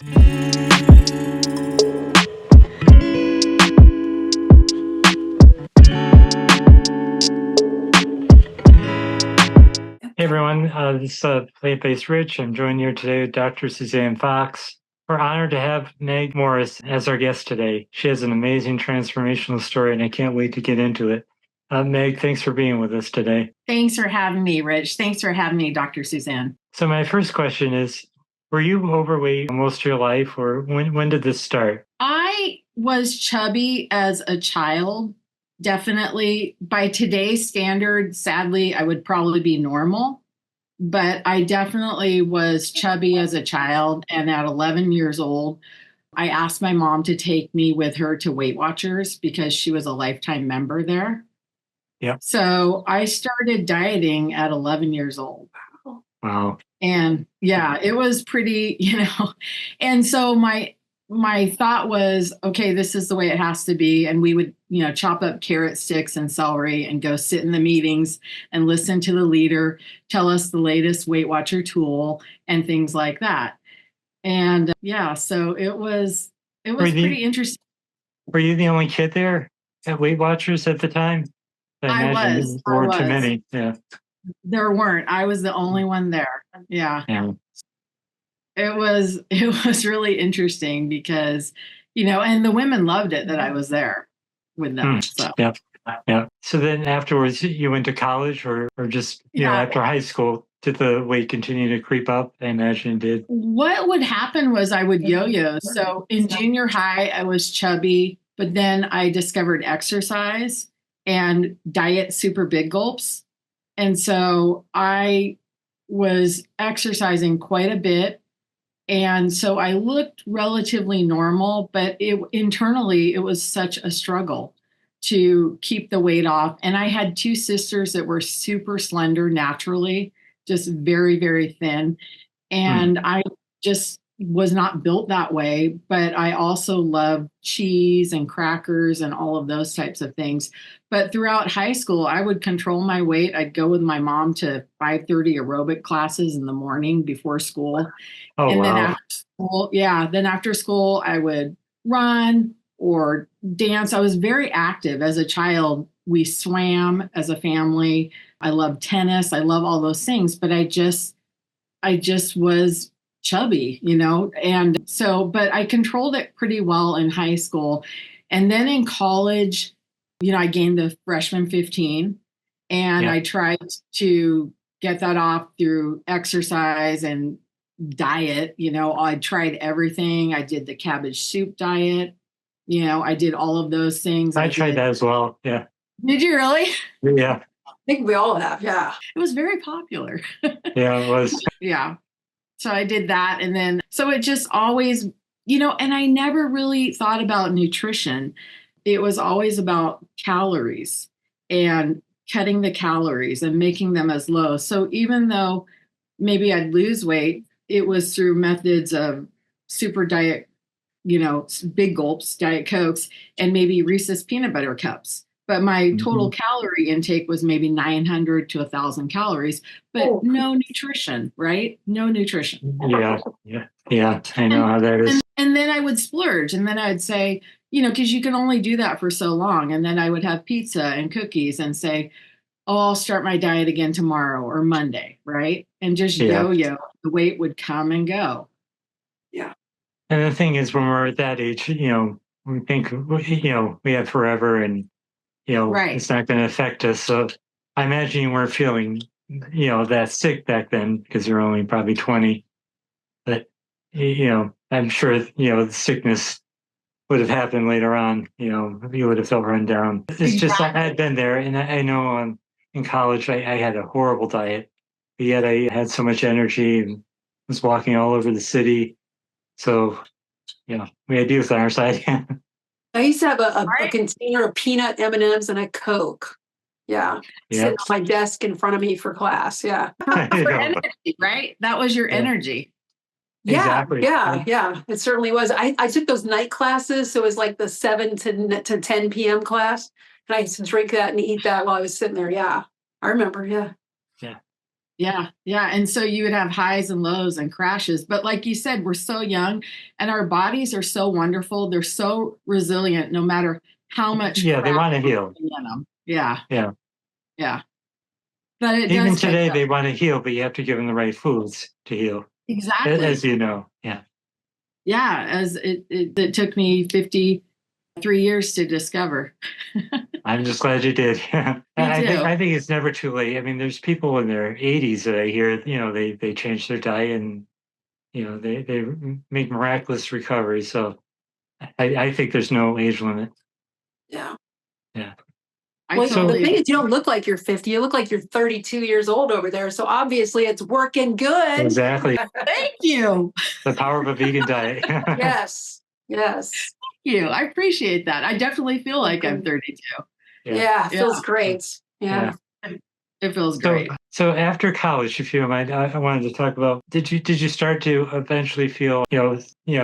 Hey everyone, this is Plant-Based Rich. I'm joined here today with Dr. Suzanne Fox. We're honored to have Meg Morris as our guest today. She has an amazing transformational story, and I can't wait to get into it. Meg, thanks for being with us today. Thanks for having me, Rich. Thanks for having me, Dr. Suzanne. So my first question is, were you overweight most of your life, or when did this start? I was chubby as a child. Definitely by today's standard, sadly, I would probably be normal, but I definitely was chubby as a child. And at 11 years old, I asked my mom to take me with her to Weight Watchers because she was a lifetime member there. Yeah. So I started dieting at 11 years old. Wow. And yeah, it was pretty, and so my thought was, okay, this is the way it has to be. And we would, chop up carrot sticks and celery and go sit in the meetings and listen to the leader tell us the latest Weight Watcher tool and things like that. And yeah, so it was pretty interesting. Were you the only kid there at Weight Watchers at the time? I was. There weren't too many. Yeah. There weren't. I was the only one there. Yeah. Yeah. It was really interesting because, and the women loved it that I was there with them. So. Yeah. Yeah. So then afterwards you went to college or just, after high school, did the weight continue to creep up? I imagine it did. What would happen was I would yo-yo. So in junior high, I was chubby, but then I discovered exercise and diet super big gulps. And so I was exercising quite a bit. And so I looked relatively normal, but internally, it was such a struggle to keep the weight off. And I had two sisters that were super slender naturally, just very, very thin. And I just was not built that way, but I also love cheese and crackers and all of those types of things. But throughout high school, I would control my weight. I'd go with my mom to 5:30 aerobic classes in the morning before school. Oh, and wow. Then after school, I would run or dance. I was very active as a child. We swam as a family. I love tennis. I love all those things, but I just was chubby, and so, but I controlled it pretty well in high school. And then in college, I gained the freshman 15 and I tried to get that off through exercise and diet. I tried everything. I did the cabbage soup diet. I did all of those things. I tried that as well. Yeah. Did you really? Yeah. I think we all have. Yeah. It was very popular. Yeah, it was. Yeah. So I did that. And then, so it just always, and I never really thought about nutrition. It was always about calories and cutting the calories and making them as low. So even though maybe I'd lose weight, it was through methods of super diet, big gulps, Diet Cokes, and maybe Reese's peanut butter cups. But my total calorie intake was maybe 900 to 1,000 calories, but no nutrition, right? No nutrition. Yeah. I know how that is. And then I would splurge, and then I'd say, because you can only do that for so long. And then I would have pizza and cookies and say, oh, I'll start my diet again tomorrow or Monday, right? And just yo-yo, the weight would come and go. Yeah. And the thing is, when we're at that age, we think, we have forever and, right. It's not going to affect us. So I imagine you weren't feeling, that sick back then because you're only probably 20. But, I'm sure, the sickness would have happened later on. You would have felt run down. It's just, I had been there. And I know in college, I had a horrible diet, but yet I had so much energy and was walking all over the city. So, we had youth on our side. I used to have a container of peanut M&Ms and a Coke. Yeah. Sitting on my desk in front of me for class. Yeah. For energy, right? That was your energy. Yeah. Exactly. Yeah. It certainly was. I took those night classes. So it was like the 7 to 10 p.m. class. And I used to drink that and eat that while I was sitting there. Yeah. I remember. Yeah. Yeah. Yeah. Yeah. And so you would have highs and lows and crashes. But like you said, we're so young and our bodies are so wonderful. They're so resilient no matter how much Yeah, they crap want to we're heal. putting in them. Yeah. Yeah. Yeah. But it Even does catch today, up. they want to heal, but you have to give them the right foods to heal, Exactly. as you know. Yeah. Yeah. As it took me 53 years to discover. I'm just glad you did. Me too. I think it's never too late. I mean, there's people in their 80s that I hear, they change their diet and they make miraculous recovery. So I think there's no age limit. Yeah. Yeah. Well, the Totally. thing is, you don't look like you're 50. You look like you're 32 years old over there. So obviously it's working good. Exactly. Thank you. The power of a vegan diet. Yes. Yes. Thank you. I appreciate that. I definitely feel like I'm 32. Yeah. Feels great. Yeah. It feels great. So after college, if you don't mind, I wanted to talk about, did you start to eventually feel,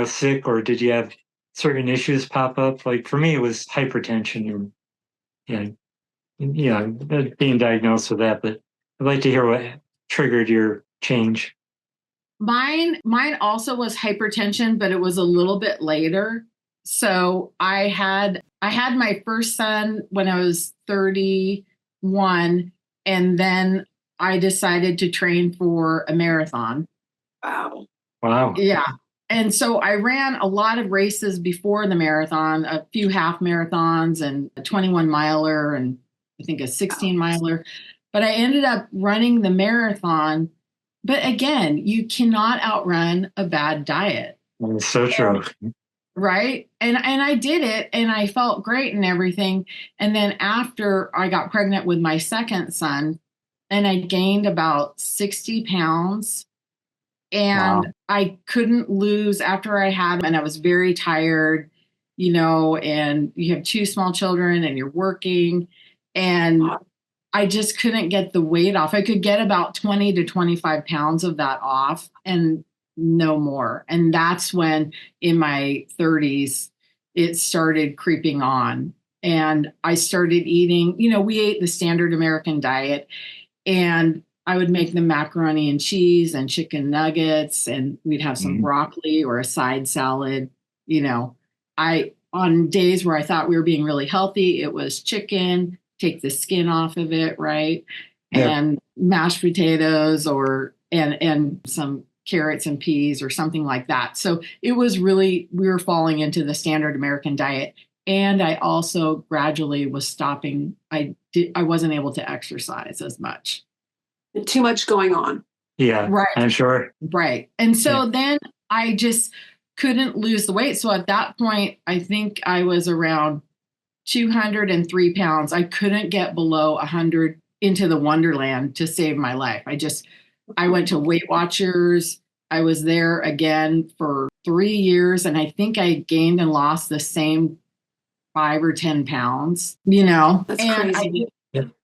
sick, or did you have certain issues pop up? Like for me, it was hypertension and, being diagnosed with that, but I'd like to hear what triggered your change. Mine also was hypertension, but it was a little bit later. So I had my first son when I was 31, and then I decided to train for a marathon. Wow. Yeah. And so I ran a lot of races before the marathon, a few half marathons and a 21 miler and I think a 16 miler. But I ended up running the marathon. But again, you cannot outrun a bad diet. It's so true. Right. And I did it and I felt great and everything. And then after I got pregnant with my second son, and I gained about 60 pounds. And I couldn't lose after I had, and I was very tired, and you have two small children and you're working. And I just couldn't get the weight off. I could get about 20 to 25 pounds of that off and no more. And that's when in my 30s, it started creeping on. And I started eating, we ate the standard American diet. And I would make them macaroni and cheese and chicken nuggets, and we'd have some broccoli or a side salad. On days where I thought we were being really healthy, it was chicken, take the skin off of it, right? Yeah. And mashed potatoes and some carrots and peas or something like that. So it was really, we were falling into the standard American diet. And I also gradually was stopping. I wasn't able to exercise as much. Too much going on. Yeah, right. I'm sure. Right. And so then I just couldn't lose the weight. So at that point, I think I was around 203 pounds. I couldn't get below 100 into the Wonderland to save my life. I went to Weight Watchers. I was there again for 3 years. And I think I gained and lost the same 5 or 10 pounds, That's and crazy.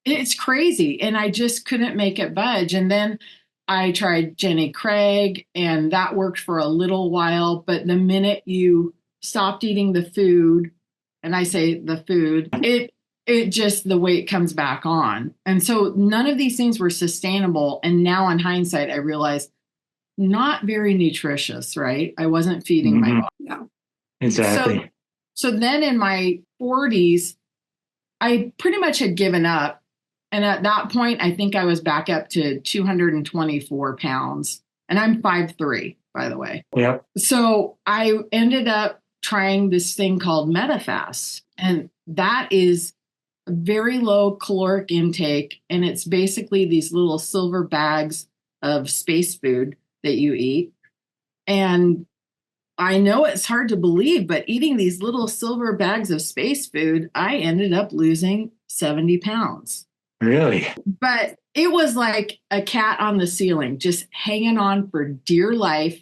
It's crazy. And I just couldn't make it budge. And then I tried Jenny Craig and that worked for a little while. But the minute you stopped eating the food, and I say the food, it just, the weight comes back on. And so none of these things were sustainable. And now in hindsight, I realized not very nutritious, right? I wasn't feeding my body. Yeah. Exactly. So then in my 40s, I pretty much had given up. And at that point, I think I was back up to 224 pounds. And I'm 5'3", by the way. Yep. So I ended up trying this thing called MetaFast. And that is a very low caloric intake. And it's basically these little silver bags of space food that you eat. And I know it's hard to believe, but eating these little silver bags of space food, I ended up losing 70 pounds. Really? But it was like a cat on the ceiling, just hanging on for dear life,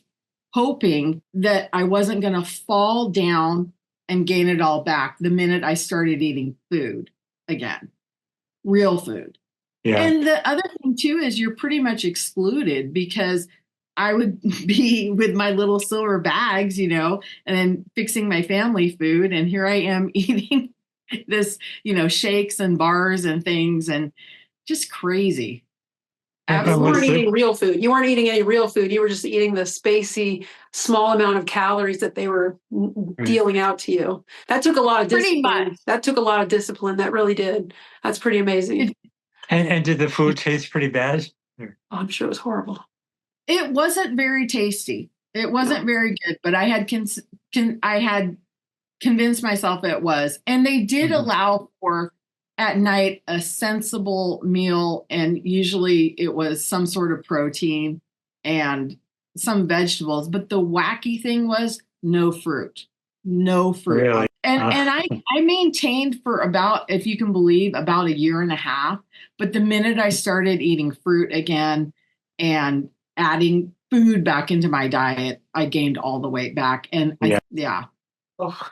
hoping that I wasn't going to fall down and gain it all back the minute I started eating food again, real food. Yeah. And the other thing, too, is you're pretty much excluded because I would be with my little silver bags, and then fixing my family food. And here I am eating this, shakes and bars and things and just crazy. You weren't Absolutely. eating real food. You weren't eating any real food. You were just eating the spacey, small amount of calories that they were dealing out to you. That took a lot of Pretty discipline. much. That took a lot of discipline. That really did. That's pretty amazing. And did the food taste pretty bad? Oh, I'm sure it was horrible. It wasn't very tasty. It wasn't very good, but I had I had convinced myself it was. And they did allow for at night a sensible meal, and usually it was some sort of protein and some vegetables. But the wacky thing was no fruit. No fruit. Really? And I maintained for about, if you can believe, about a year and a half. But the minute I started eating fruit again and adding food back into my diet, I gained all the weight back. And yeah. Oh.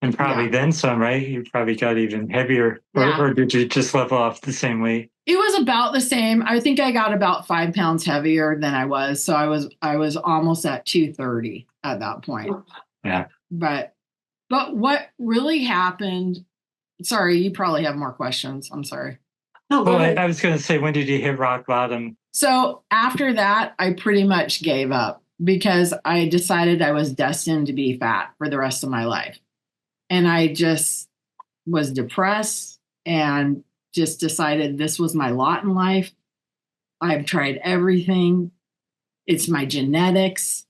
And probably then some, right? You probably got even heavier, or did you just level off the same weight? It was about the same. I think I got about 5 pounds heavier than I was. So I was almost at 230 at that point. Yeah. But what really happened, sorry, you probably have more questions. I'm sorry. No, well, I was going to say, when did you hit rock bottom? So after that, I pretty much gave up because I decided I was destined to be fat for the rest of my life. And I just was depressed and just decided this was my lot in life. I've tried everything. It's my genetics.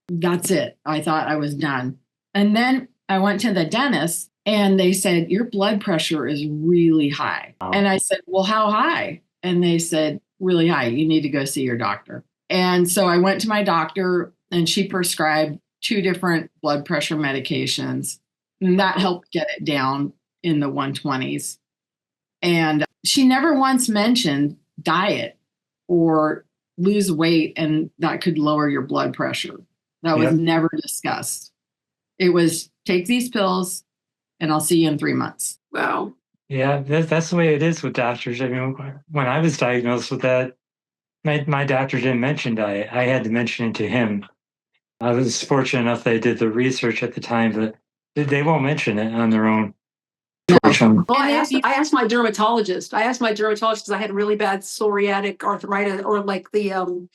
That's it. I thought I was done. And then I went to the dentist and they said, your blood pressure is really high. Oh. And I said, well, how high? And they said, really high. You need to go see your doctor. And so I went to my doctor and she prescribed 2 different blood pressure medications. And that helped get it down in the 120s. And she never once mentioned diet or lose weight and that could lower your blood pressure. That was never discussed. It was take these pills and I'll see you in 3 months. Wow. Yeah, that's the way it is with doctors. I mean, when I was diagnosed with that, my doctor didn't mention diet. I had to mention it to him. I was fortunate enough they did the research at the time, but they won't mention it on their own. No. Well, I asked my dermatologist. Because I had really bad psoriatic arthritis, or like the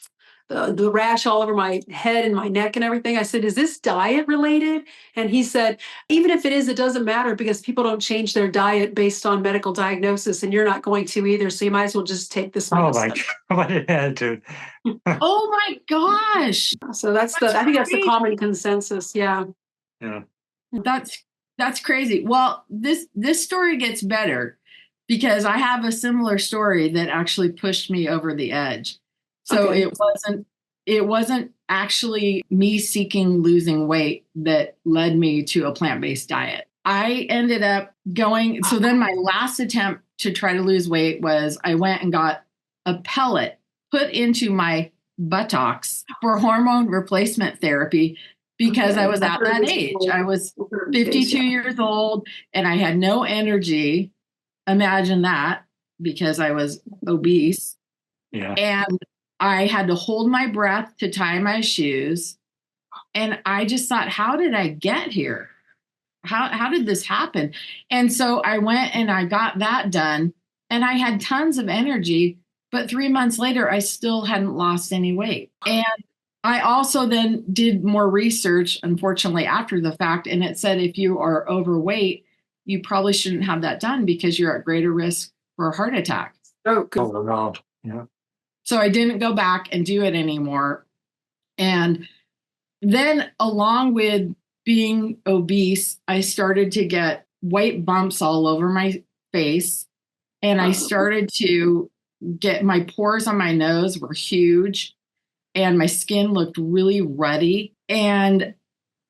rash all over my head and my neck and everything. I said, is this diet related? And he said, even if it is, it doesn't matter because people don't change their diet based on medical diagnosis, and you're not going to either. So you might as well just take this medicine. Oh my God, what an attitude. Oh my gosh. So I think that's the common consensus. Yeah. Yeah. That's crazy. Well, this story gets better because I have a similar story that actually pushed me over the edge. So it wasn't actually me seeking losing weight that led me to a plant-based diet. I ended up going, so then my last attempt to try to lose weight was I went and got a pellet put into my buttocks for hormone replacement therapy because I was at that age. I was 52 years old and I had no energy. Imagine that, because I was obese. Yeah. And I had to hold my breath to tie my shoes. And I just thought, how did I get here? How did this happen? And so I went and I got that done and I had tons of energy, but 3 months later, I still hadn't lost any weight. And I also then did more research, unfortunately, after the fact. And it said, if you are overweight, you probably shouldn't have that done because you're at greater risk for a heart attack. Oh, wow. Yeah. So I didn't go back and do it anymore. And then along with being obese, I started to get white bumps all over my face. And I started to get, my pores on my nose were huge and my skin looked really ruddy. And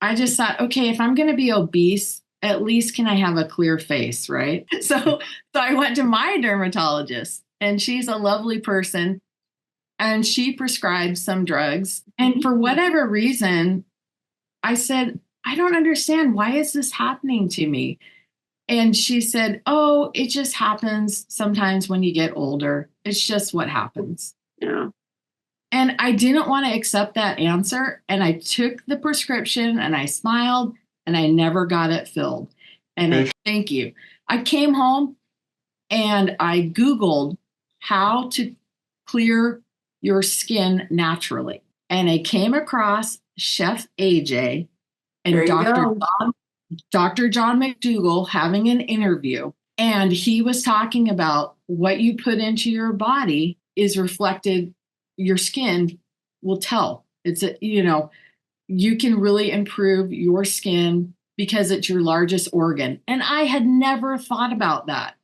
I just thought, okay, if I'm going to be obese, at least can I have a clear face, right? So I went to my dermatologist and she's a lovely person. And she prescribed some drugs. And for whatever reason, I said, I don't understand. Why is this happening to me? And she said, oh, it just happens sometimes when you get older. It's just what happens. Yeah. And I didn't want to accept that answer. And I took the prescription and I smiled and I never got it filled. And thank you. I came home and I Googled how to clear your skin naturally. And I came across Chef AJ and Dr. John McDougall having an interview. And he was talking about what you put into your body is reflected, your skin will tell. You can really improve your skin because it's your largest organ. And I had never thought about that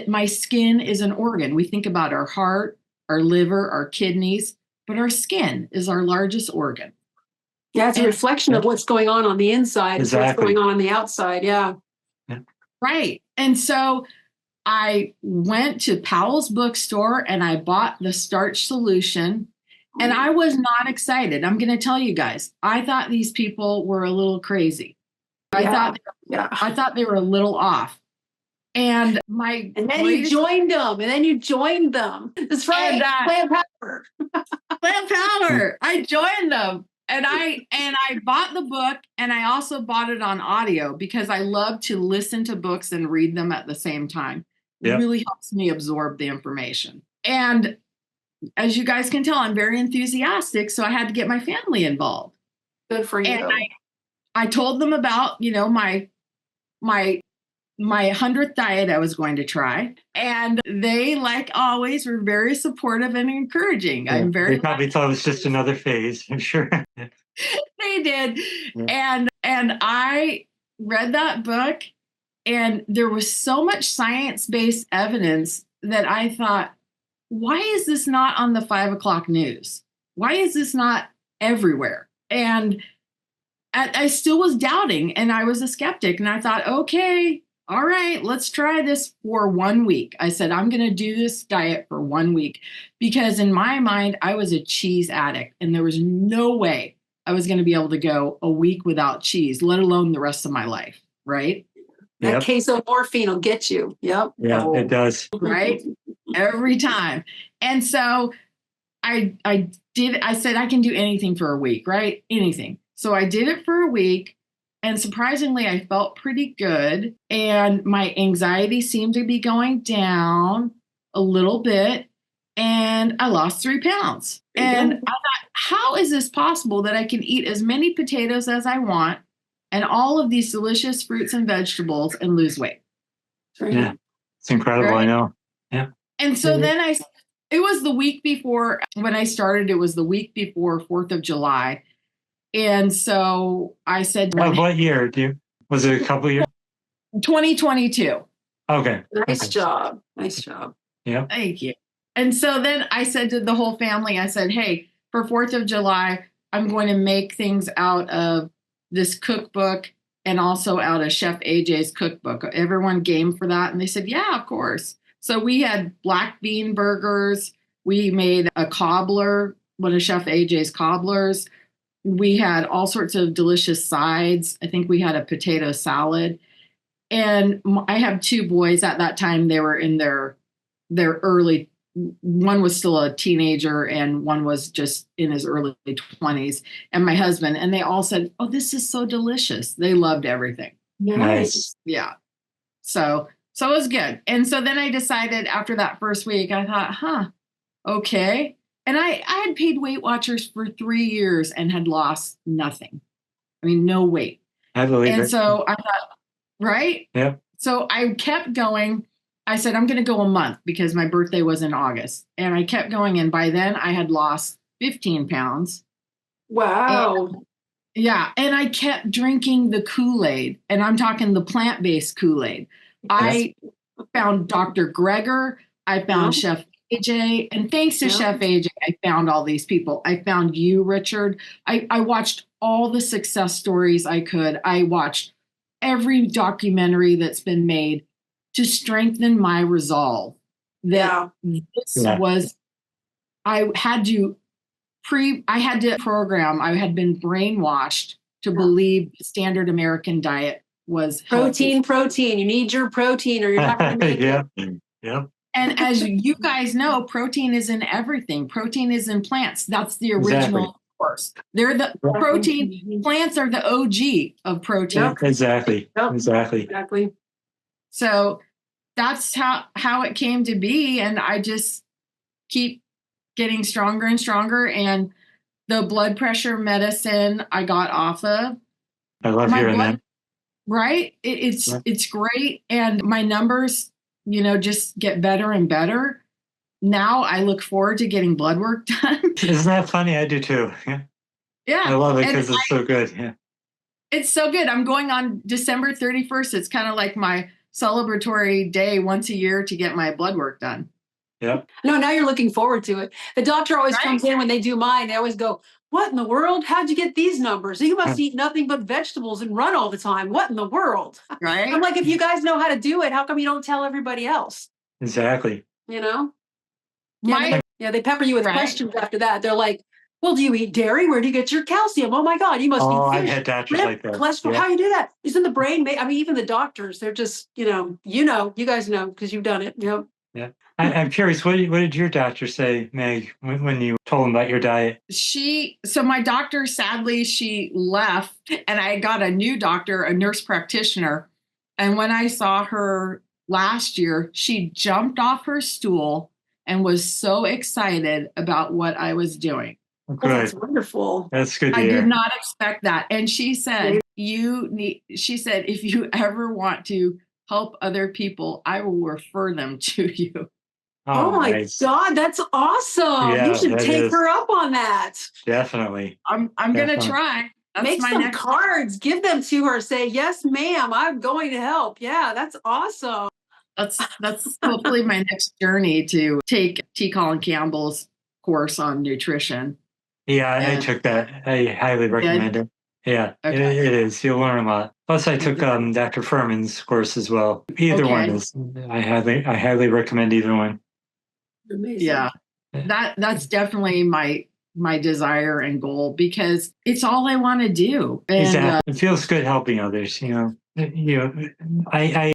my skin is an organ. We think about our heart, our liver, our kidneys, but our skin is our largest organ. Yeah, it's a reflection of what's going on the inside. Exactly. What's going on the outside. Yeah. Right. And so I went to Powell's bookstore and I bought the starch solution. And I was not excited. I'm going to tell you guys, I thought these people were a little crazy. I thought they were a little off. And then you joined them. That's right. Plant power. Plant power. I joined them. And I bought the book, and I also bought it on audio because I love to listen to books and read them at the same time. It really helps me absorb the information. And as you guys can tell, I'm very enthusiastic, so I had to get my family involved. Good for you. And I told them about, my 100th diet I was going to try. And they, like always, were very supportive and encouraging. Yeah, they probably thought it was just another phase, I'm sure. They did. Yeah. And I read that book, and there was so much science-based evidence that I thought, why is this not on the 5 o'clock news? Why is this not everywhere? And I still was doubting, and I was a skeptic, and I thought, okay, all right, let's try this for 1 week. I said, I'm going to do this diet for 1 week because in my mind, I was a cheese addict, and there was no way I was going to be able to go a week without cheese, let alone the rest of my life, right? That queso morphine will get you. Yep. Yeah, it does. Right? Every time. And so I said, I can do anything for a week, right? Anything. So I did it for a week. And surprisingly, I felt pretty good. And my anxiety seemed to be going down a little bit. And I lost 3 pounds. And I thought, how is this possible that I can eat as many potatoes as I want and all of these delicious fruits and vegetables and lose weight? Yeah, it's incredible. Right? I know. Yeah. And so then it was the week before, when I started, it was the week before 4th of July. And so I said, what year was it a couple of years? 2022. Okay. Nice job. Yeah. Thank you. And so then I said to the whole family, I said, hey, for 4th of July, I'm going to make things out of this cookbook and also out of Chef AJ's cookbook. Everyone game for that? And they said, yeah, of course. So we had black bean burgers. We made a cobbler, one of Chef AJ's cobblers. We had all sorts of delicious sides. I think we had a potato salad. And I have 2 boys at that time. They were in their early, one was still a teenager and one was just in his early 20s, and my husband. And they all said, oh, this is so delicious. They loved everything. Nice. Yeah. So it was good. And so then I decided after that first week, I thought, okay. And I had paid Weight Watchers for 3 years and had lost nothing. I mean, no weight. I believe it. And so I thought, right? Yeah. So I kept going. I said, I'm going to go a month because my birthday was in August. And I kept going. And by then I had lost 15 pounds. Wow. And I kept drinking the Kool-Aid. And I'm talking the plant-based Kool-Aid. I found Dr. Greger. I found Chef AJ, and thanks to Chef AJ, I found all these people. I found you, Richard. I watched all the success stories I could. I watched every documentary that's been made to strengthen my resolve that this was, I had to program, I had been brainwashed to believe the standard American diet was protein. You need your protein or you're not going to make it. Yeah. And as you guys know, protein is in everything. Protein is in plants. That's the original source. They're the protein. Plants are the OG of protein. Yep. Exactly. So that's how it came to be. And I just keep getting stronger and stronger. And the blood pressure medicine I got off of. I love hearing that. Right? It's great. And my numbers, just get better and better. Now I look forward to getting blood work done. Isn't that funny? I do too. Yeah. Yeah. I love it because it's so good. Yeah. It's so good. I'm going on December 31st. It's kind of like my celebratory day once a year to get my blood work done. Yep. No, now you're looking forward to it. The doctor always comes in when they do mine. They always go, "What in the world? How'd you get these numbers? You must eat nothing but vegetables and run all the time. What in the world?" Right. I'm like, if you guys know how to do it, how come you don't tell everybody else? Exactly. They pepper you with questions after that. They're like, "Well, do you eat dairy? Where do you get your calcium? Oh my God, you must eat fish. I've had doctors like that. Cholesterol. Yeah. How you do that? Isn't the brain even the doctors, they're just, you guys know because you've done it. Yep. Yeah. I'm curious, what did your doctor say, Meg, when you told him about your diet? So my doctor, sadly, she left, and I got a new doctor, a nurse practitioner. And when I saw her last year, she jumped off her stool and was so excited about what I was doing. Good. Oh, that's wonderful. That's good to I hear. did not expect that. And she said, if you ever want to help other people, I will refer them to you. Oh my nice. God, that's awesome. Yeah, you should take her up on that. Definitely. I'm going to try. Make some cards, give them to her. Say, "Yes, ma'am, I'm going to help." Yeah, that's awesome. That's hopefully my next journey, to take T. Colin Campbell's course on nutrition. Yeah, I took that. I highly recommend it. Yeah, okay. It is. You'll learn a lot. Plus, I took Dr. Furman's course as well. Either one is. I highly recommend either one. Amazing. Yeah, that's definitely my desire and goal, because it's all I want to do. And, exactly. It feels good helping others. I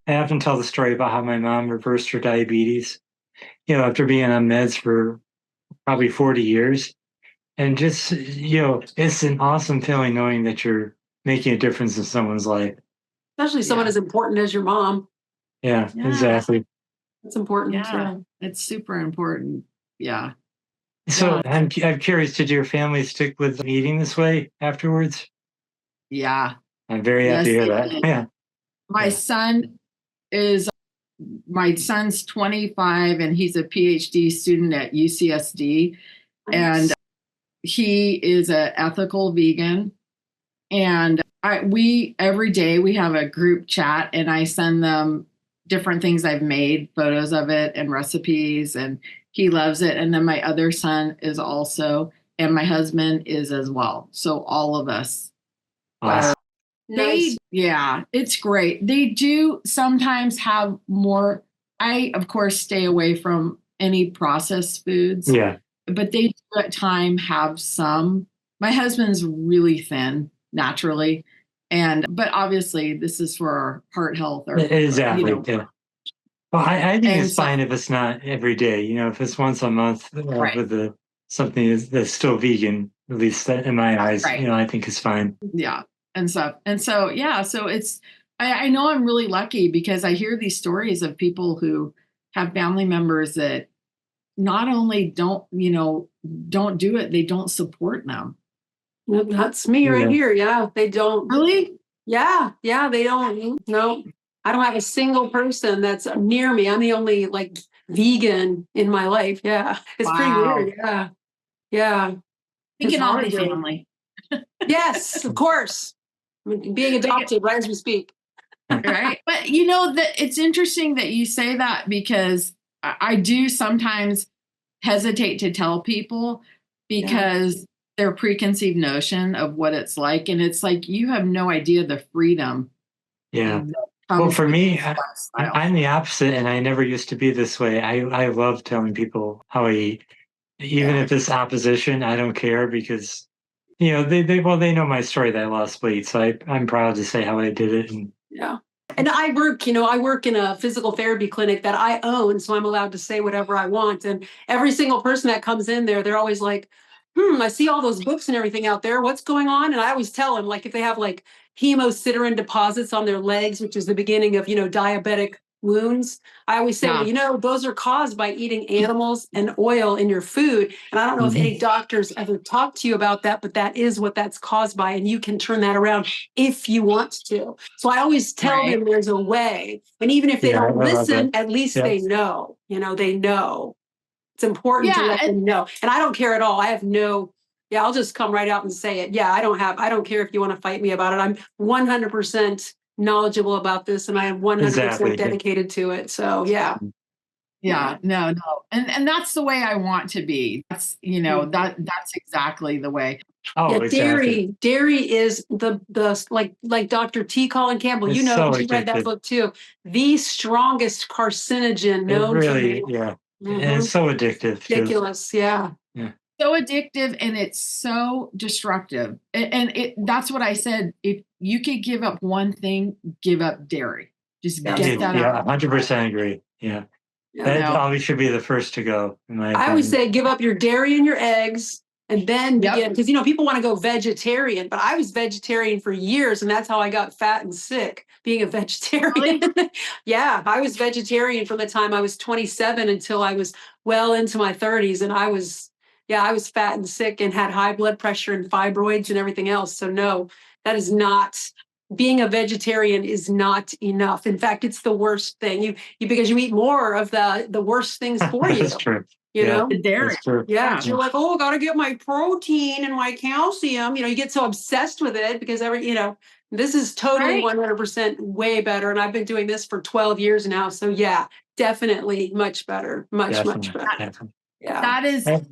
often tell the story about how my mom reversed her diabetes. After being on meds for probably 40 years. And just, it's an awesome feeling knowing that you're making a difference in someone's life. Especially someone as important as your mom. Yeah. Exactly. It's important. Yeah, it's super important. Yeah. So I'm curious, did your family stick with eating this way afterwards? Yeah. I'm very happy to hear that. Yeah. My son's 25 and he's a PhD student at UCSD. Nice. And he is an ethical vegan. And every day we have a group chat, and I send them different things I've made, photos of it and recipes, and he loves it. And then my other son is also, and my husband is as well. So all of us. Awesome. Nice. Yeah, it's great. They do sometimes have more. I, of course, stay away from any processed foods. Yeah. But they do at times have some. My husband's really thin naturally. But obviously this is for our heart health. Exactly. Yeah. Well, I think it's fine if it's not every day. if it's once a month with something that's still vegan, at least in my eyes, I think it's fine. Yeah. And so it's, I know I'm really lucky, because I hear these stories of people who have family members that not only don't do it, they don't support them. That's me right here. Yeah. They don't. Really? Yeah. Yeah. They don't. No, I don't have a single person that's near me. I'm the only vegan in my life. Yeah. It's pretty weird. Yeah. Yeah. We can all be family. Yes, of course. Being adopted right as we speak. Right. But that it's interesting that you say that, because I do sometimes hesitate to tell people, because their preconceived notion of what it's like. And it's like, you have no idea the freedom. Yeah. Well, for me, I'm the opposite, and I never used to be this way. I love telling people how I eat. Even if it's opposition, I don't care, because, they know my story that I lost weight. So I'm proud to say how I did it. And I work in a physical therapy clinic that I own, so I'm allowed to say whatever I want. And every single person that comes in there, they're always like, I see all those books and everything out there. What's going on? And I always tell them, if they have hemosiderin deposits on their legs, which is the beginning of, diabetic wounds. I always say, well, those are caused by eating animals and oil in your food. And I don't know if any doctors ever talked to you about that, but that is what that's caused by. And you can turn that around if you want to. So I always tell them there's a way. And even if they don't listen, at least they know, they know. It's important to let them know. And I don't care at all. I have I'll just come right out and say it. Yeah, I don't care if you want to fight me about it. I'm 100% knowledgeable about this, and I am 100% dedicated to it. So no, and that's the way I want to be. That's that's exactly the way. Dairy is the like Dr. T. Colin Campbell. It's you read that book too. The strongest carcinogen known to me. And it's so addictive. Ridiculous, so addictive, and it's so destructive. And that's what I said. If you could give up one thing, give up dairy. Just get that out. 100% agree. Yeah. That always should be the first to go. I always say give up your dairy and your eggs, and then begin, because people want to go vegetarian, but I was vegetarian for years, and that's how I got fat and sick, being a vegetarian. Really? Yeah, I was vegetarian from the time I was 27 until I was well into my 30s, and I was fat and sick and had high blood pressure and fibroids and everything else. So no, that is not. Being a vegetarian is not enough. In fact, it's the worst thing. You because you eat more of the worst things for you. That's true. The dairy. Yeah. You're like, I got to get my protein and my calcium. You get so obsessed with it because this is totally 100% way better. And I've been doing this for 12 years now. So definitely much better. Much better. Definitely. Yeah.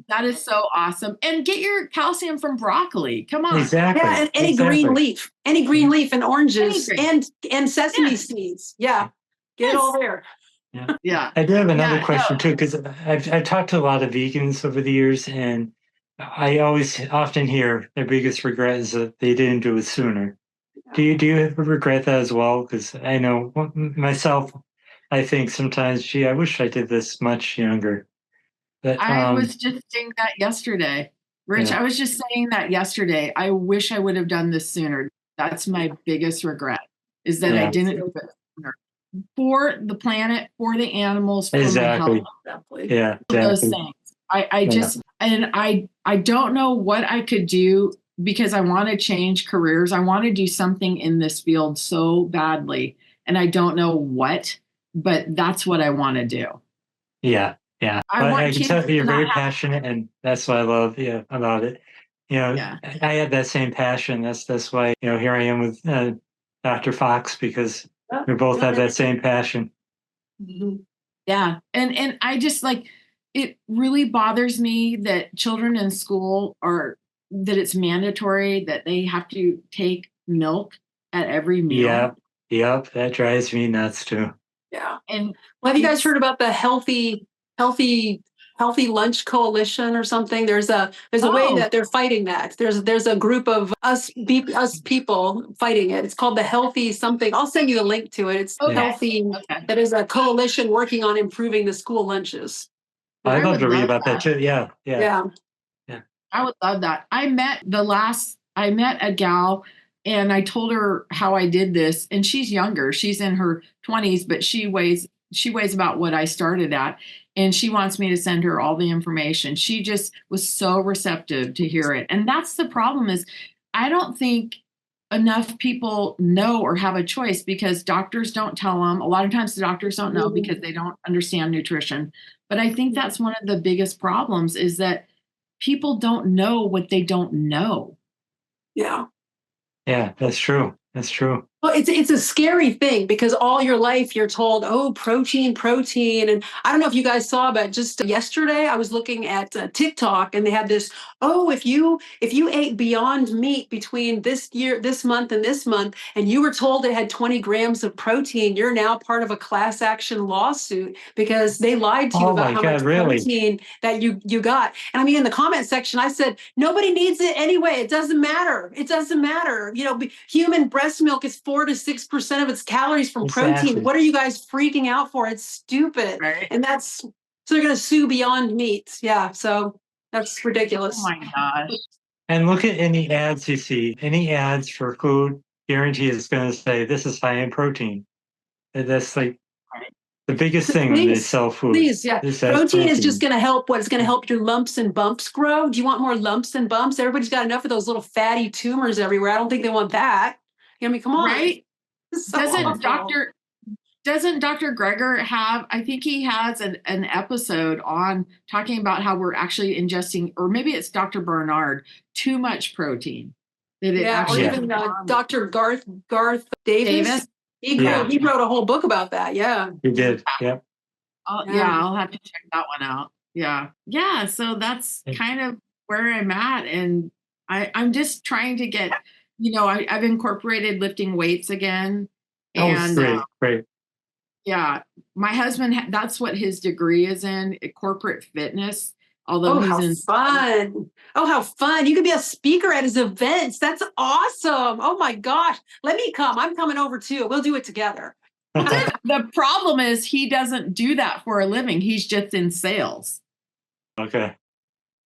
That is so awesome. And get your calcium from broccoli. Come on. Exactly. Yeah, and any green leaf and oranges and sesame seeds. Yeah. Get it all there. Yeah. I do have another question too, because I've talked to a lot of vegans over the years, and I often hear their biggest regret is that they didn't do it sooner. Yeah. Do you ever regret that as well? Because I know myself, I think sometimes, I wish I did this much younger. But, I was just saying that yesterday, Rich. I was just saying that yesterday. I wish I would have done this sooner. That's my biggest regret, is that I didn't do it sooner. For the planet, for the animals, for my health. Yeah, those things. I don't know what I could do, because I want to change careers. I want to do something in this field so badly, and I don't know what, but that's what I want to do. Yeah. Yeah, I can tell you're very passionate, and that's what I love about it. I had that same passion. That's why here I am with Dr. Fox, because we both have that same passion. Mm-hmm. Yeah, and I just it really bothers me that children in school that it's mandatory that they have to take milk at every meal. Yep, that drives me nuts too. Yeah, and have you guys heard about the healthy lunch coalition or something? There's a way that they're fighting that. There's a group of us people fighting it. It's called the healthy something. I'll send you the link to it. It's healthy. Okay. That is a coalition working on improving the school lunches. I'd love to read about that too. Yeah. I would love that. I met a gal, and I told her how I did this, and she's younger. She's in her 20s, but she weighs about what I started at. And she wants me to send her all the information. She just was so receptive to hear it. And that's the problem, is I don't think enough people know or have a choice, because doctors don't tell them. A lot of times the doctors don't know because they don't understand nutrition. But I think that's one of the biggest problems, is that people don't know what they don't know. Yeah. Yeah, that's true. That's true. Well, it's a scary thing, because all your life you're told, protein. And I don't know if you guys saw, but just yesterday I was looking at TikTok, and they had this, if you ate Beyond Meat between this month, and you were told it had 20 grams of protein, you're now part of a class action lawsuit because they lied to you about how much protein that you got. And I mean, in the comment section, I said, nobody needs it anyway. It doesn't matter. Human breast milk is 4 to 6% of its calories from protein. What are you guys freaking out for? It's stupid. Right. And so they're going to sue Beyond Meat. Yeah. So that's ridiculous. Oh my gosh. And look at any ads you see. Any ads for food, guarantee is going to say this is high in protein. And that's the biggest thing when they sell food. Please, yeah. Protein is just going to help. It's going to help your lumps and bumps grow. Do you want more lumps and bumps? Everybody's got enough of those little fatty tumors everywhere. I don't think they want that. I mean, come on. Right? So Doesn't Dr. Greger have, I think he has an episode on talking about how we're actually ingesting, or maybe it's Dr. Bernard, too much protein. Or even Dr. Garth Davis. He wrote a whole book about that. Yeah. He did. Yeah. I'll have to check that one out. Yeah. Yeah. So that's kind of where I'm at. And I'm just trying to get, I've incorporated lifting weights again. And great. Yeah. My husband, that's what his degree is in, corporate fitness. Although fun. Oh, how fun. You could be a speaker at his events. That's awesome. Oh my gosh. Let me come. I'm coming over too. We'll do it together. The problem is he doesn't do that for a living. He's just in sales. Okay.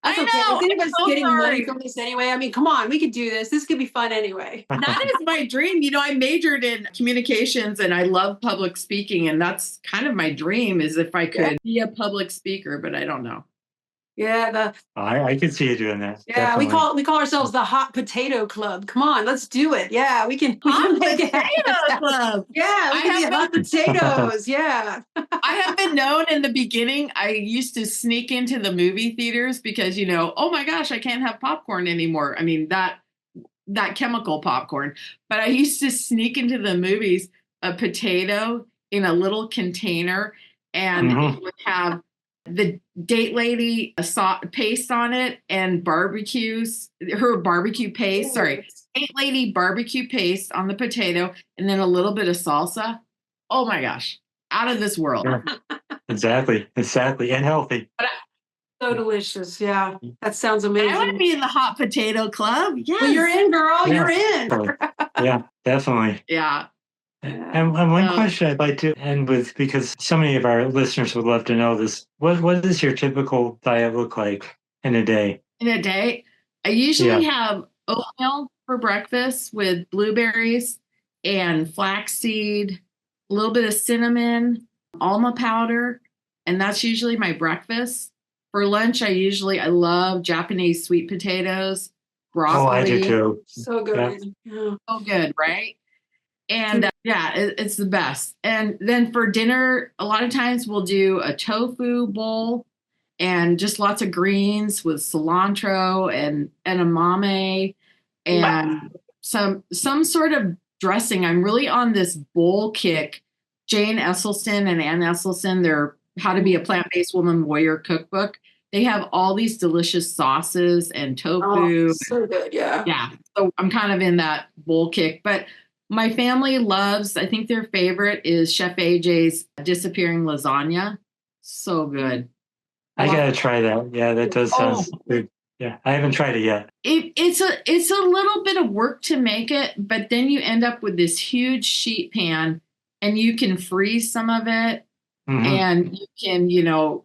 That's okay. Is anybody's getting money from this anyway? I mean, come on, we could do this. This could be fun anyway. That is my dream. I majored in communications and I love public speaking. And that's kind of my dream, is if I could be a public speaker, but I don't know. Yeah, I could see you doing that. Yeah, definitely. we call ourselves the Hot Potato Club. Come on, let's do it. Yeah, we can make it. Club. Yeah, we can be hot potatoes. Yeah. I have been known in the beginning. I used to sneak into the movie theaters because oh my gosh, I can't have popcorn anymore. I mean that chemical popcorn. But I used to sneak into the movies a potato in a little container, and it would have the date lady paste on it and her barbecue paste. Sorry, date lady barbecue paste on the potato, and then a little bit of salsa. Oh my gosh, out of this world. Sure. Exactly, and healthy. So delicious. Yeah, that sounds amazing. I want to be in the Hot Potato Club. Yes. Well, you're in, girl. Yeah. You're in. Yeah, definitely. Yeah. And one question I'd like to end with, because so many of our listeners would love to know this. What does your typical diet look like in a day? In a day, I usually have oatmeal for breakfast with blueberries and flaxseed, a little bit of cinnamon, almond powder, and that's usually my breakfast. For lunch, I love Japanese sweet potatoes, broccoli. Oh, I do too. So good. Yeah. So good, right? And it's the best. And then for dinner, a lot of times we'll do a tofu bowl and just lots of greens with cilantro and edamame and some sort of dressing. I'm really on this bowl kick. Jane Esselstyn and Ann Esselstyn, their How to Be a Plant-Based Woman Warrior cookbook. They have all these delicious sauces and tofu. Oh, so good, yeah. Yeah. So I'm kind of in that bowl kick. But my family loves, I think their favorite is Chef AJ's Disappearing Lasagna. So good. I gotta try that. Yeah, that does sound good. Yeah, I haven't tried it yet. It's a little bit of work to make it, but then you end up with this huge sheet pan and you can freeze some of it. And you can,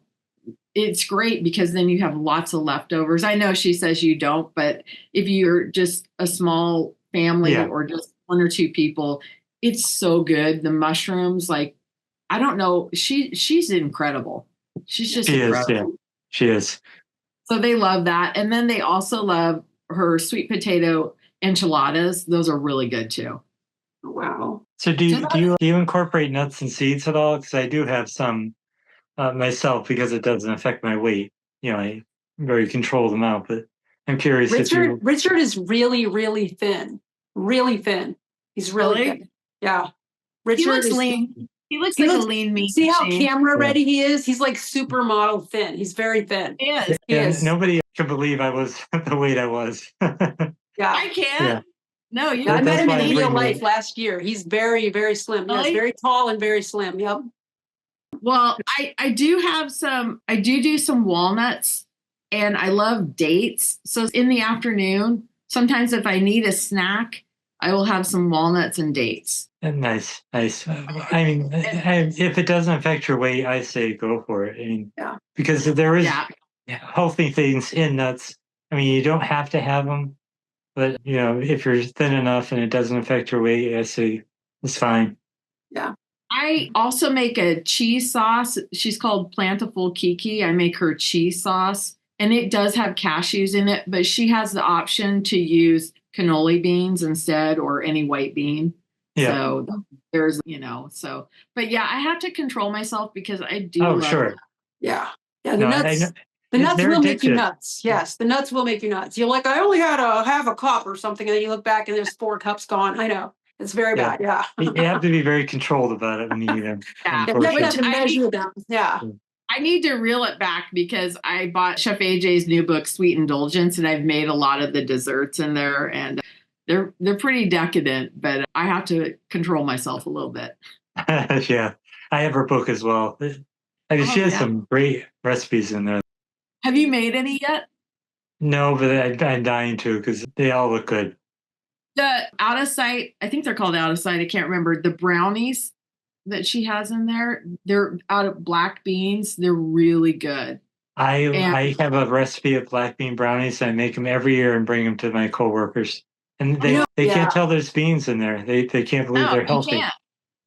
it's great because then you have lots of leftovers. I know she says you don't, but if you're just a small family or just one or two people, it's so good. The mushrooms, I don't know. She's incredible. She's just incredible. She is. So they love that. And then they also love her sweet potato enchiladas. Those are really good too. Wow. So do you incorporate nuts and seeds at all? Because I do have some myself, because it doesn't affect my weight. I very control them out, but I'm curious. Richard is really, really thin. Really thin. He's really thin. Yeah. Richard he looks lean. He looks like a lean meat. See how camera ready he is? He's like supermodel thin. He's very thin. He is. He is. Nobody can believe I was the weight I was. Yeah. I can't. Yeah. No, I met him in real life last year. He's very, very slim. Really? Yes, very tall and very slim. Yep. Well, I do have I do some walnuts, and I love dates. So in the afternoon, sometimes if I need a snack, I will have some walnuts and dates. Nice. I mean, if it doesn't affect your weight, I say go for it. I mean, because there is healthy things in nuts. I mean, you don't have to have them, but if you're thin enough and it doesn't affect your weight, I say it's fine. Yeah. I also make a cheese sauce. She's called Plantaful Kiki. I make her cheese sauce, and it does have cashews in it, but she has the option to use cannoli beans instead or any white bean. Yeah. So there's, so, but yeah, I have to control myself because I do Oh, love sure. Yeah. Yeah. No, I know. The nuts They're will make you addictive. nuts. Yes. The nuts will make you nuts. You're like, I only had a half a cup or something. And then you look back and there's 4 cups gone. I know. It's very Yeah. bad. Yeah. You have to be very controlled about it when you eat them. Yeah. You have Unfortunately. to measure them. Yeah. I need to reel it back because I bought Chef AJ's new book, Sweet Indulgence, and I've made a lot of the desserts in there, and they're pretty decadent, but I have to control myself a little bit. Yeah. I have her book as well. I mean, she has some great recipes in there. Have you made any yet? No, but I'm dying to because they all look good. The out of sight, I think they're called out of sight. I can't remember. The brownies that she has in there, they're out of black beans. They're really good. I have a recipe of black bean brownies. I make them every year and bring them to my coworkers. And they can't tell there's beans in there. They can't believe they're healthy.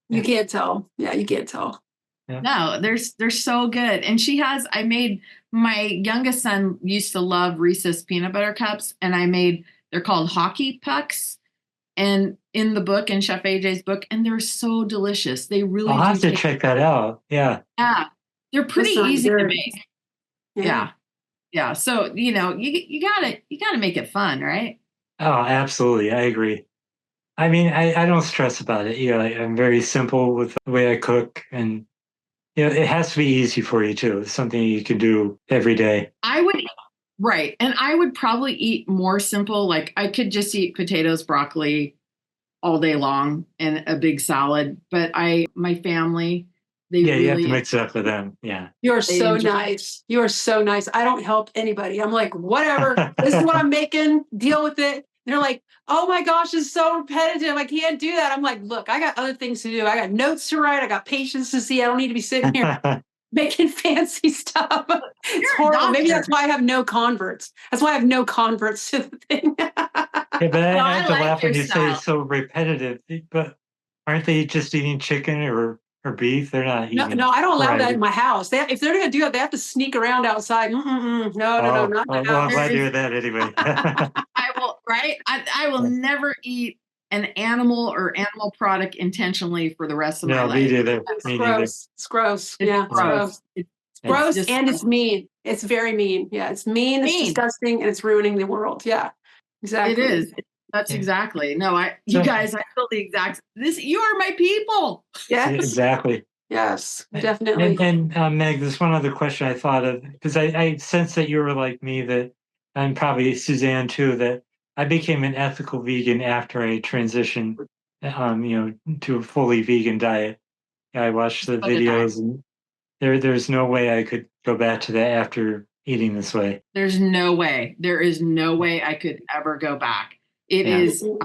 You can't tell. Yeah, you can't tell. Yeah. No, they're so good. And my youngest son used to love Reese's peanut butter cups, and they're called hockey pucks. And in the book, in Chef AJ's book, and they're so delicious. They really I'll have to check that out. Yeah. Yeah. They're pretty easy to make. Yeah. Yeah. So, you gotta make it fun, right? Oh, absolutely. I agree. I mean, I don't stress about it. I'm very simple with the way I cook, and it has to be easy for you too. It's something you can do every day. Right. And I would probably eat more simple. Like I could just eat potatoes, broccoli all day long and a big salad. But my family, you have to mix it up for them. Yeah. You're so nice. You are so nice. I don't help anybody. I'm like, whatever. This is what I'm making. Deal with it. They're like, oh my gosh, it's so repetitive. I can't do that. I'm like, look, I got other things to do. I got notes to write. I got patients to see. I don't need to be sitting here making fancy stuff. It's horrible. Maybe that's why I have no converts. That's why I have no converts to the thing. Yeah, but I have to laugh when you say it's so repetitive. But aren't they just eating chicken or beef? They're not eating. No, I don't allow that in my house. If they're going to do it, they have to sneak around outside. No, not in my house. Well, I'm glad to hear that anyway. I will never eat an animal or animal product intentionally for the rest of my life. No, me neither. It's gross. Yeah, it's gross. It's gross and it's mean. It's very mean. Yeah, it's mean. It's disgusting, and it's ruining the world. Yeah, exactly. It is. That's exactly. No, you guys, I feel the exact. You are my people. Yes, exactly. Yes, definitely. And Meg, there's one other question I thought of because I sense that you were like me, that, and probably Suzanne too, that I became an ethical vegan after I transitioned, to a fully vegan diet. I watched the videos, and there's no way I could go back to that after eating this way. There's no way. There is no way I could ever go back. I'm an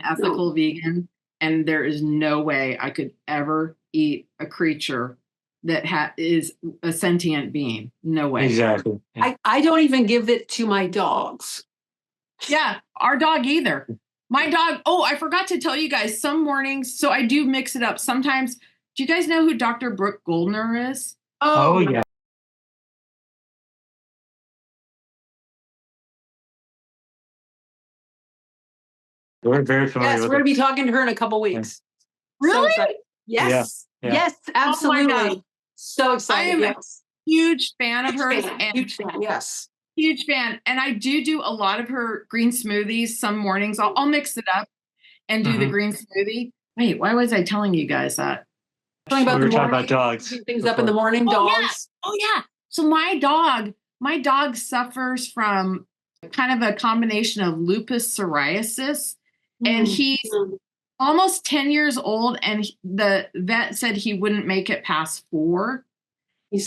ethical vegan, and there is no way I could ever eat a creature that is a sentient being. No way. Exactly. Yeah. I don't even give it to my dogs. Yeah, our dog either. My dog, I forgot to tell you guys, some mornings, so I do mix it up. Sometimes, do you guys know who Dr. Brooke Goldner is? Oh yeah. We're very familiar with we're going to be talking to her in a couple weeks. Really? So yes. Yeah. Yes, absolutely. Oh my God. So excited. I am a huge fan of hers. Huge fan, yes. Huge fan. And I do a lot of her green smoothies some mornings. I'll mix it up and do the green smoothie. Wait, why was I telling you guys that? We were talking about dogs. Things up in the morning, dogs. Oh yeah. So my dog suffers from kind of a combination of lupus psoriasis. And he's almost 10 years old, and the vet said he wouldn't make it past 4. He's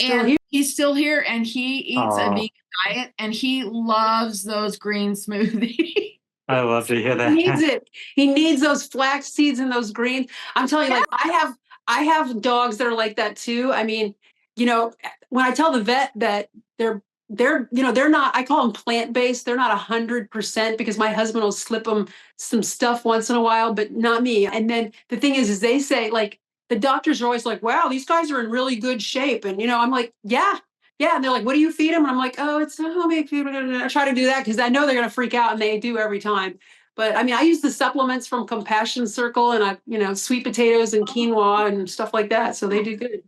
still here, and he eats a vegan diet, and he loves those green smoothies. I love to hear that. He needs it. He needs those flax seeds and those greens. I'm telling you, like I have dogs that are like that too. I mean, when I tell the vet that they're not, I call them plant-based. They're not 100% because my husband will slip them some stuff once in a while, but not me. And then the thing is they say, like, the doctors are always like, wow, these guys are in really good shape. And, I'm like, yeah. And they're like, what do you feed them? And I'm like, oh, it's homemade food. I try to do that because I know they're going to freak out, and they do every time. But I mean, I use the supplements from Compassion Circle, and sweet potatoes and quinoa and stuff like that. So they do good.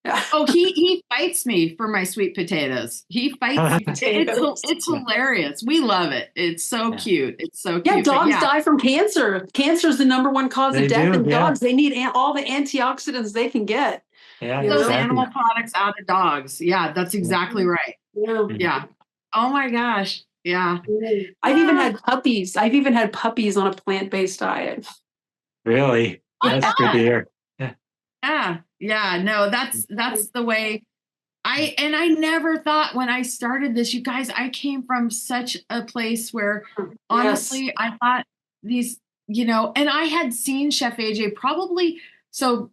Yeah. Oh, he fights me for my sweet potatoes. He fights me. It's hilarious. We love it. It's so cute. It's so cute. Yeah, dogs die from cancer. Cancer is the number one cause of death in dogs. They need all the antioxidants they can get. Yeah, those animal products out of dogs. Yeah, that's exactly right. Yeah. Oh my gosh. Yeah. I've even had puppies. On a plant-based diet. Really? That's good to hear. Yeah. No, that's the way I never thought when I started this, you guys, I came from such a place where honestly, I thought these, and I had seen Chef AJ probably, so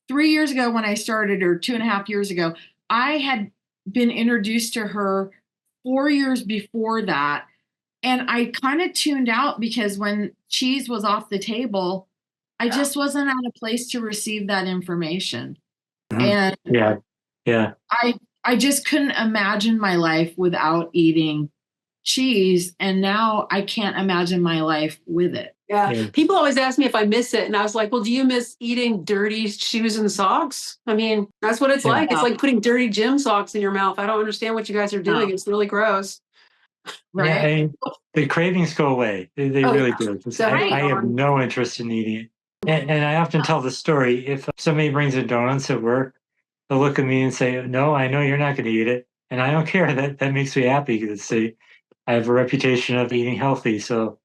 3 years ago when I started, or 2.5 years ago, I had been introduced to her 4 years before that. And I kind of tuned out because when cheese was off the table, I just wasn't at a place to receive that information. And I just couldn't imagine my life without eating cheese. And now I can't imagine my life with it. Yeah. People always ask me if I miss it. And I was like, well, do you miss eating dirty shoes and socks? I mean, that's what it's like. It's like putting dirty gym socks in your mouth. I don't understand what you guys are doing. It's really gross. Right. Yeah, the cravings go away. They really do. I have no interest in eating it. And I often tell the story, if somebody brings a donuts at work, they'll look at me and say, no, I know you're not going to eat it. And I don't care. That makes me happy because I have a reputation of eating healthy. So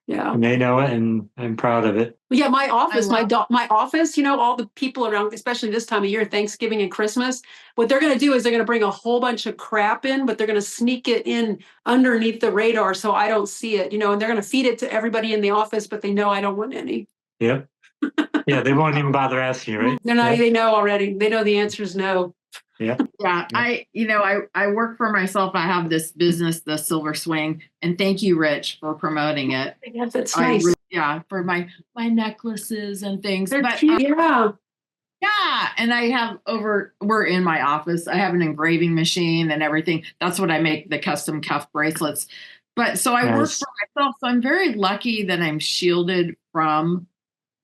and they know it, and I'm proud of it. Yeah, my office, my office, all the people around, especially this time of year, Thanksgiving and Christmas, what they're going to do is they're going to bring a whole bunch of crap in, but they're going to sneak it in underneath the radar so I don't see it, and they're going to feed it to everybody in the office, but they know I don't want any. Yep. Yeah, they won't even bother asking you, right? They know already. They know the answer is no. Yeah. I work for myself. I have this business, the Silver Swing, and thank you, Rich, for promoting it. Yeah, that's nice. For my necklaces and things. They're cute. And I have we're in my office. I have an engraving machine and everything. That's what I make, the custom cuff bracelets. But so I work for myself. So I'm very lucky that I'm shielded from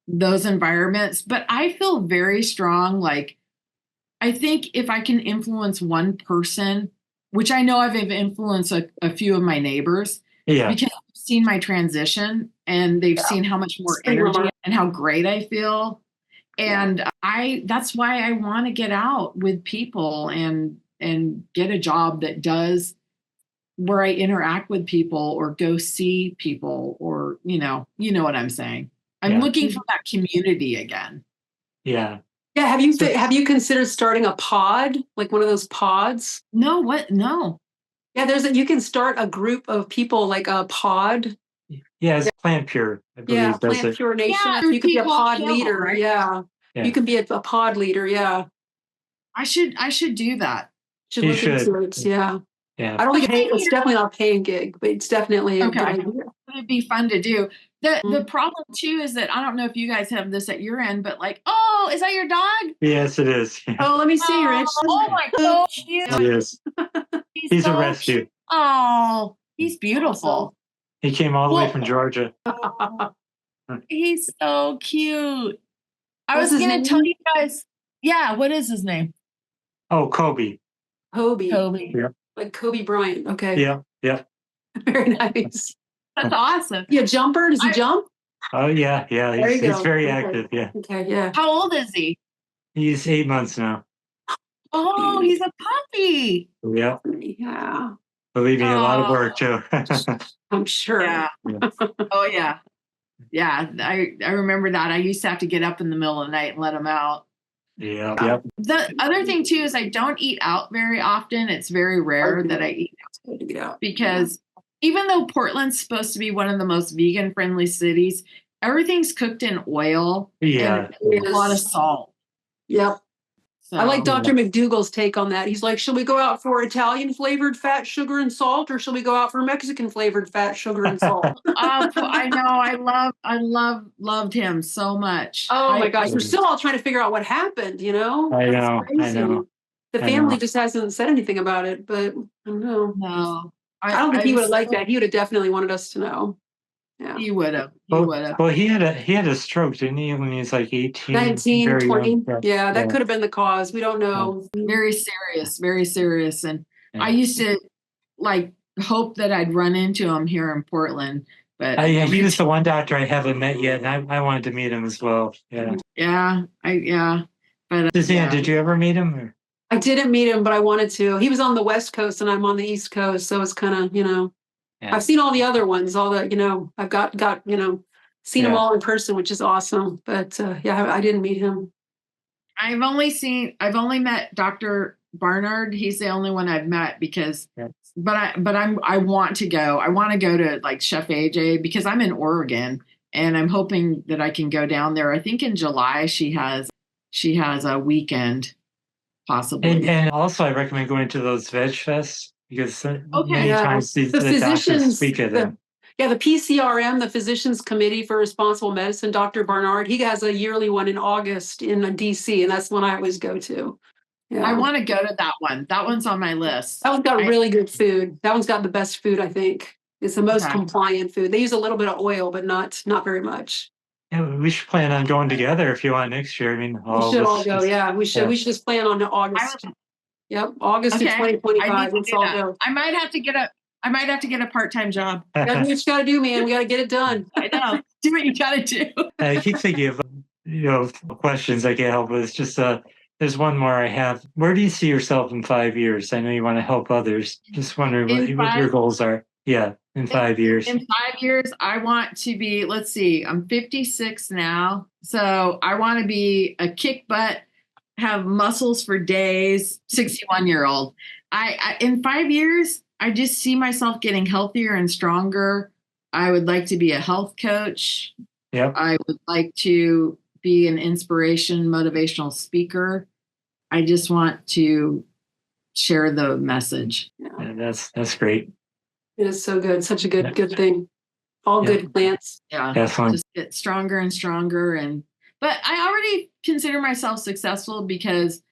those environments. But I feel very strong. Like, I think if I can influence one person, which I know I've influenced a few of my neighbors, because I've seen my transition and they've seen how much more energy and how great I feel. And that's why I want to get out with people and get a job that does where I interact with people or go see people, or, you know what I'm saying? I'm looking for that community again. Yeah. Yeah. Have you considered starting a pod, like one of those pods? No, what? No. Yeah, you can start a group of people, like a pod. Yeah, it's Plant Pure. I believe Plant Pure Nation. Yeah, you could be a pod leader, right? Yeah. You can be a pod leader. Yeah. I should do that. You should. Yeah. Yeah. I don't think it's definitely not a paying gig, but it's definitely a good idea. It'd be fun to do. The problem too is that I don't know if you guys have this at your end, but like, oh, is that your dog? Yes, it is. Oh, let me see, Rich. Oh my God. Yes. He's a rescue. Oh, he's beautiful. He came all the way from Georgia. He's so cute. I was going to tell you guys. Yeah, what is his name? Oh, Kobe. Kobe. Yeah. Like Kobe Bryant. Okay. Yeah. Very nice. That's awesome. Yeah, jumper. Does he jump? Oh, yeah. He's very active. Yeah. Okay, yeah. How old is he? He's 8 months now. Oh, he's a puppy. Yeah. Yeah. Believe me, a lot of work too. I'm sure. Yeah. Oh, yeah. Yeah. I remember that. I used to have to get up in the middle of the night and let him out. Yeah. Yep. The other thing too is I don't eat out very often. It's very rare that I eat out because even though Portland's supposed to be one of the most vegan friendly cities, everything's cooked in oil. Yeah. And a lot of salt. Yep. I like So, Dr. McDougall's take on that. He's like, should we go out for Italian flavored fat, sugar, and salt, or should we go out for Mexican flavored fat, sugar, and salt? I know. Loved him so much. Oh my gosh, we're still all trying to figure out what happened, you know? I That's know. crazy. The family just hasn't said anything about it, but I don't know. No, I don't think he would have liked that. He would have definitely wanted us to know. Yeah. He would have. Well, he had a stroke, didn't he, when he was like 18? 19, Very 20. young. Yeah, that could have been the cause. We don't know. Very serious, very serious. And Yeah. I used to like hope that I'd run into him here in Portland, but Yeah, he was the one doctor I haven't met yet, and I wanted to meet him as well. Yeah. But Suzanne, did you ever meet him? Or? I didn't meet him, but I wanted to. He was on the West Coast and I'm on the East Coast. So it's kind of, Yeah. I've seen all the other ones, all the, I've got, seen them all in person, which is awesome. But I didn't meet him. I've only met Dr. Barnard. He's the only one I've met because, but I want to go. I want to go to like Chef AJ because I'm in Oregon and I'm hoping that I can go down there. I think in July she has a weekend possibly. Oh, And also I recommend going to those veg fests because many Yeah. times the physicians doctors speak at them. the PCRM, the Physicians Committee for Responsible Medicine, Dr. Barnard, he has a yearly one in August in DC, and that's one I always go to. Yeah. I want to go to that one. That one's on my list. That one's got really good food. That one's got the best food, I think. It's the most compliant food. They use a little bit of oil, but not very much. Yeah, we should plan on going together if you want next year. I mean, We should all go. Yeah, we should. Yeah. We should just plan on August. Yep, August of 2025. Let's all go. I might have to get a part-time job. That's what you got to do, man. We got to get it done. I know. Do what you got to do. I keep thinking of questions I can't help with. It's just there's one more I have. Where do you see yourself in 5 years? I know you want to help others. Just wondering what your goals are. Yeah, in 5 years. In 5 years, I want to be, let's see, I'm 56 now. So I want to be a kick butt, have muscles for days, 61-year-old. I in 5 years, I just see myself getting healthier and stronger. I would like to be a health coach. Yep. I would like to be an inspiration, motivational speaker. I just want to share the message. Yeah, that's great. It is so good. Such a good thing. All good plants. Yeah. Definitely. Just get stronger and stronger. But I already consider myself successful because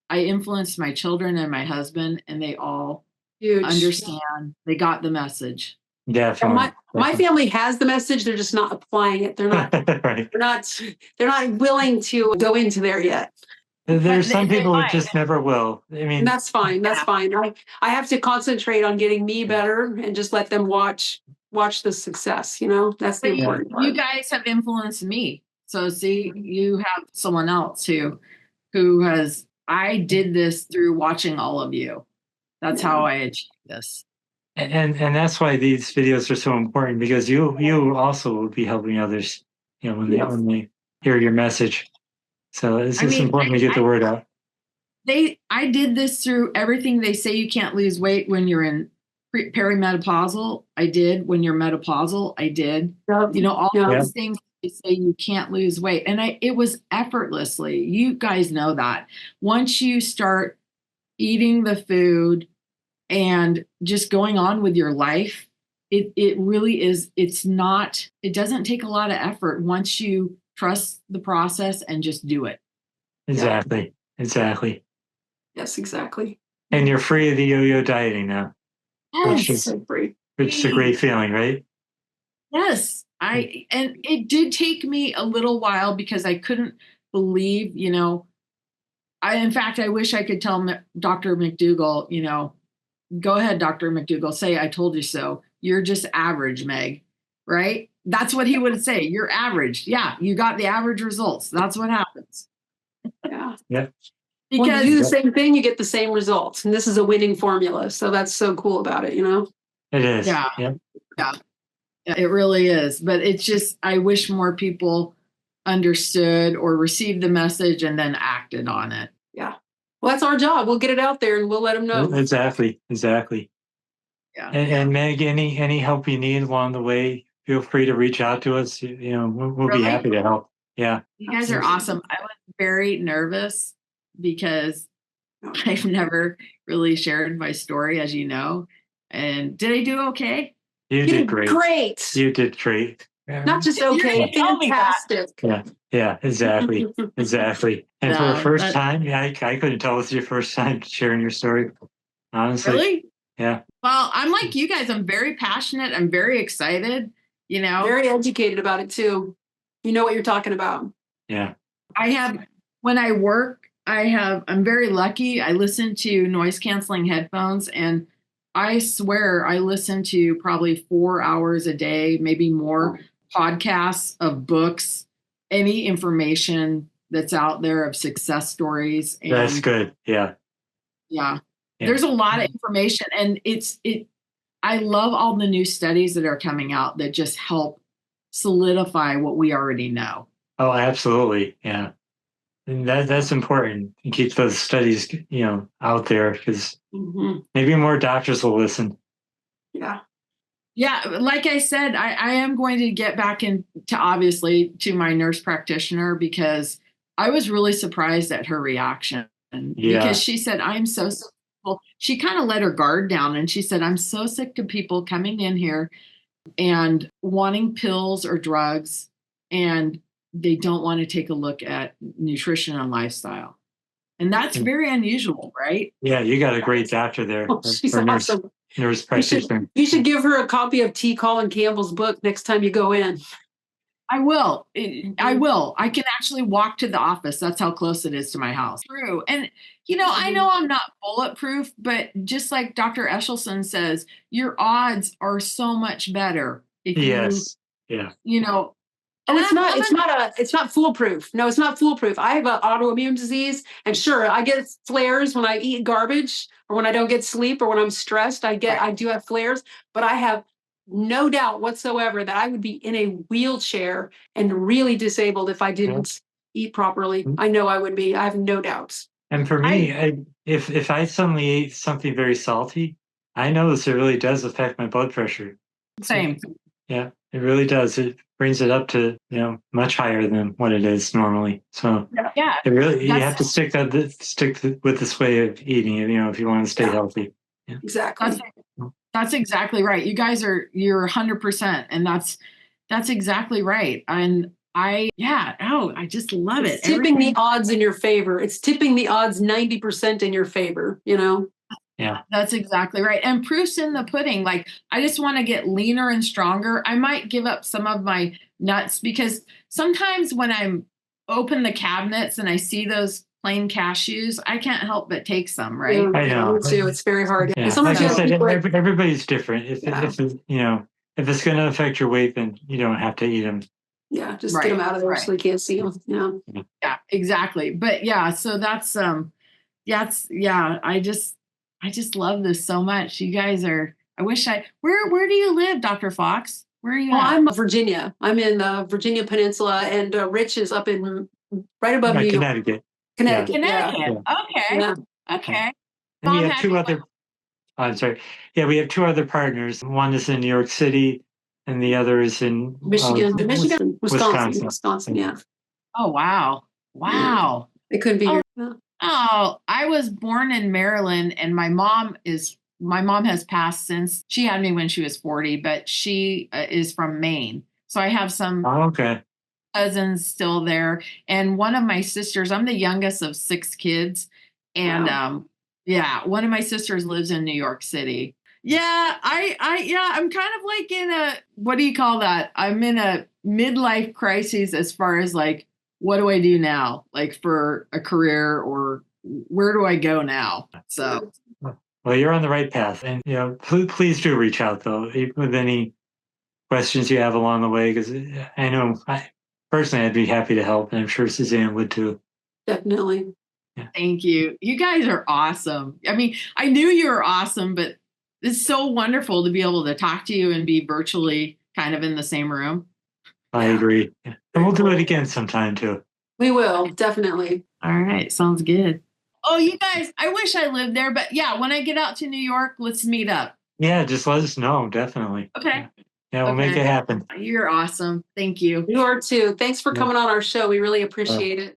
I influenced my children and my husband, and they all understand. They got the message. Definitely. My family has the message. They're just not applying it. They're not. Right. They're not willing to go into there yet. There's some people who just never will. I mean, that's fine. That's fine. I have to concentrate on getting me better and just let them watch the success. That's the important part. You guys have influenced me. So see, you have someone else who has. I did this through watching all of you. That's how I achieved this. And that's why these videos are so important, because you also will be helping others, when they hear your message. So it's just important to get the word out. I did this through everything. They say you can't lose weight when you're in perimenopausal. I did. When you're menopausal, I did. All those things. They say you can't lose weight, and it was effortlessly. You guys know that once you start eating the food and just going on with your life, it really is. It doesn't take a lot of effort once you trust the process and just do it. Exactly. Yes, exactly. And you're free of the yo-yo dieting now. Yes. Which is free. Which is a great feeling, right? Yes. And it did take me a little while because I couldn't believe, in fact, I wish I could tell Dr. McDougall, go ahead, Dr. McDougall, say, I told you so. You're just average, Meg, right? That's what he would say. You're average. Yeah. You got the average results. That's what happens. Yeah. Yeah. Because when you do the same thing, you get the same results. And this is a winning formula. So that's so cool about it, It is. Yeah. Yep. Yeah. It really is. But it's just, I wish more people understood or received the message and then acted on it. Yeah. Well, that's our job. We'll get it out there and we'll let them know. Exactly. Yeah. And Meg, any help you need along the way, feel free to reach out to us. We'll be happy to help. Yeah. You guys are awesome. I was very nervous because I've never really shared my story, as you know. And did I do okay? You did great. Great. You did great. Not just okay, fantastic. Yeah, exactly. Exactly. And for the first time, I couldn't tell it was your first time sharing your story. Honestly. Really? Yeah. Well, I'm like you guys. I'm very passionate. I'm very excited. You know, very educated about it too. You know what you're talking about. Yeah. When I work, I'm very lucky. I listen to noise canceling headphones, and I swear I listen to probably 4 hours a day, maybe more, podcasts of books, any information that's out there of success stories. And that's good. Yeah. There's a lot of information, and I love all the new studies that are coming out that just help solidify what we already know. Oh, absolutely. Yeah. And that's important to keep those studies, out there, because maybe more doctors will listen. Yeah. Yeah. Like I said, I am going to get back into, obviously, to my nurse practitioner, because I was really surprised at her reaction. Because she said, I'm so sick. Well, she kind of let her guard down, and she said, I'm so sick of people coming in here and wanting pills or drugs, and they don't want to take a look at nutrition and lifestyle. And that's very unusual, right? Yeah, you got a great doctor there. Oh, she's awesome. Nurse practitioner. You should give her a copy of T. Colin Campbell's book next time you go in. I will. I will. I can actually walk to the office. That's how close it is to my house. True. And, I know I'm not bulletproof, but just like Dr. Eshelson says, your odds are so much better if it's not foolproof. No, it's not foolproof. I have an autoimmune disease, and sure, I get flares when I eat garbage or when I don't get sleep or when I'm stressed. I do have flares, but I have no doubt whatsoever that I would be in a wheelchair and really disabled if I didn't eat properly. I know I would be. I have no doubts. And for me, if I suddenly ate something very salty, I notice it really does affect my blood pressure. Same. Yeah, it really does. It brings it up to, much higher than what it is normally. So it really, you have to stick with this way of eating it, if you want to stay healthy. Yeah. Exactly. That's exactly right. You guys you're 100%. And that's exactly right. And I just love it. Tipping the odds in your favor. It's tipping the odds 90% in your favor, Yeah, that's exactly right. And proof's in the pudding. Like, I just want to get leaner and stronger. I might give up some of my nuts, because sometimes when I'm open the cabinets and I see those plain cashews, I can't help but take some, right? I know. Me too. It's very hard. Yeah. Like I said, everybody's different. If it's going to affect your weight, then you don't have to eat them. Yeah, just get them out of there so they can't see them. Yeah, exactly. But so that's I just love this so much. You guys are. Where do you live, Dr. Fox? Where are you at? I'm Virginia. I'm in the Virginia Peninsula, and Rich is up in right above New York. Connecticut. Connecticut. Yeah. Okay. Yeah. Okay. And we have two other. I'm sorry. Yeah, we have two other partners. One is in New York City, and the other is in Wisconsin. Yeah. Oh wow! Wow. It could be here. Oh, I was born in Maryland, and my mom has passed since. She had me when she was 40, but she is from Maine. So I have some cousins still there. And one of my sisters, I'm the youngest of 6 kids. And one of my sisters lives in New York City. Yeah, I'm kind of like in a, what do you call that? I'm in a midlife crisis as far as like, what do I do now? Like for a career, or where do I go now? So. Well, you're on the right path, and please do reach out though with any questions you have along the way, because I know personally I'd be happy to help, and I'm sure Suzanne would too. Definitely. Yeah. Thank you. You guys are awesome. I mean, I knew you were awesome, but it's so wonderful to be able to talk to you and be virtually kind of in the same room. I agree. Yeah. And we'll do it again sometime too. We will, definitely. All right. Sounds good. Oh, you guys, I wish I lived there, but when I get out to New York, let's meet up. Yeah, just let us know. Definitely. Okay. Yeah, we'll make it happen. You're awesome. Thank you. You are too. Thanks for coming on our show. We really appreciate it.